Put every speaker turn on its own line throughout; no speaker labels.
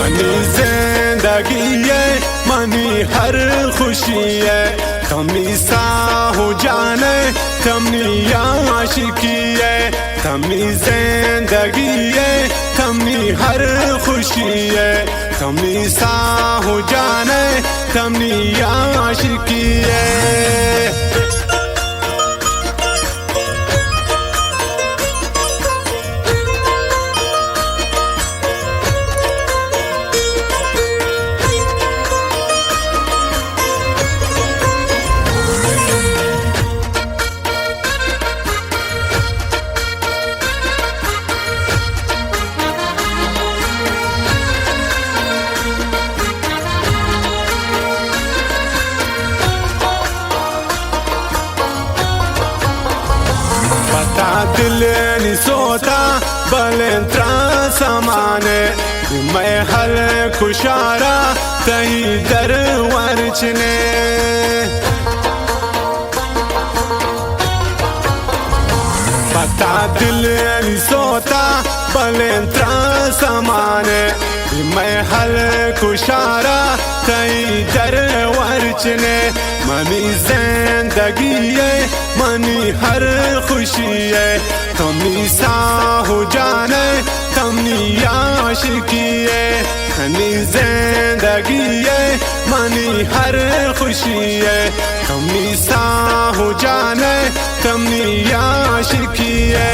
Money जिंदगी है money हर खुशी है तमी सा हो जाने तमी आशिकी है तमी जिंदगी है तमी हर खुशी है तमी सा हो जाने तमी आशिकी है। दिल नहीं सोता बलंत्रा समाने मैं हल खुशारा तही दर वर्चने पता दिल नहीं सोता बलंत्रा समाने मैं हल खुशारा तही दर वर्चने मनी जिंदगी है मनी हर खुशी है तमी सा हो जाने तमी आशिकी है मनी जिंदगी है मनी हर खुशी है तमी सा हो जाने तमी आशिकी है।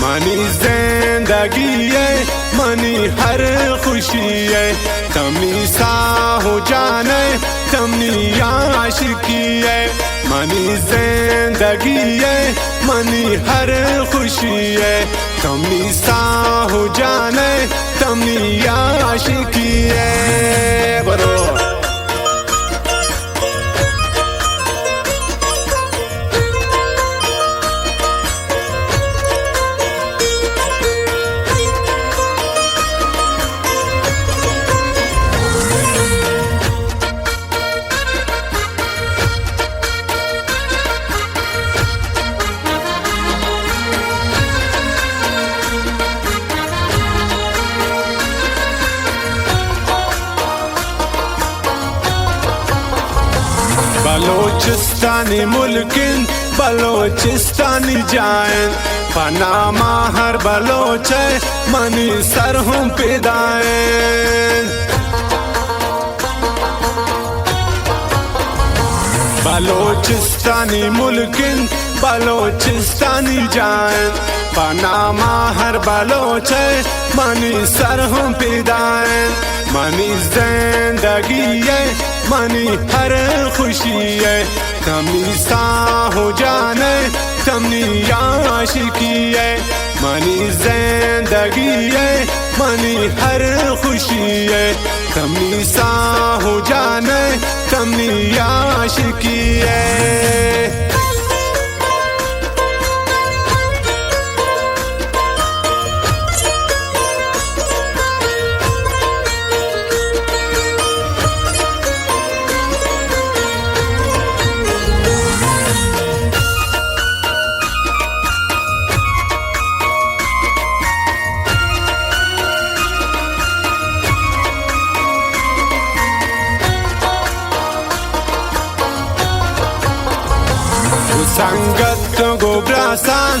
मनी जिंदगी है मनी हर खुशी है तमी सा हो जाने तमी आशिकी है मनी जिंदगी है मनी हर खुशी है तमी सा हो जाने तमी आशिकी है। बरो बलोचिस्तानी मुल्किन बलोचिस्तानी जाएं पनामा हर बलोच है मनी सर हूँ पिदाएं बलोचिस्तानी मुल्किन बलोचिस्तानी जाएं पनामा हर बलोच है मनी सर हूँ पिदाएं मनी जिंदगी है मनी हर खुशी है तमी सा हो जाने तमी आशिकी है मनी जिंदगी है मनी हर खुशी है तमी सा हो जाने तमी आशिकी है। संगत गोब्रासान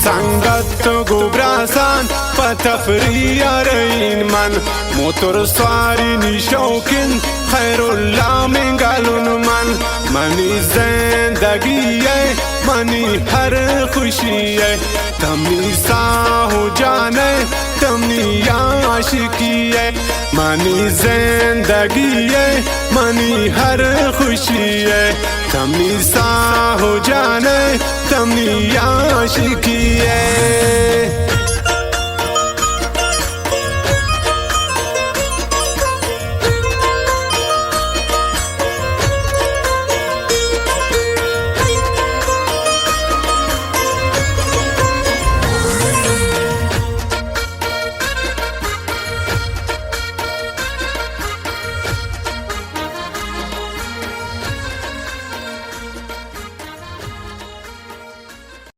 संगत गोब्रासान पतफरियारइन मन मोटर स्वारी निशौकिन खैरुल्ला में गालुन मन मनी जिंदगी है मनी हर खुशी है तमनी सा हो जाने तमनी आशिकी है मनी जिंदगी है मनी हर खुशी है तमनी सा हो जाने तमनी आशिकी है।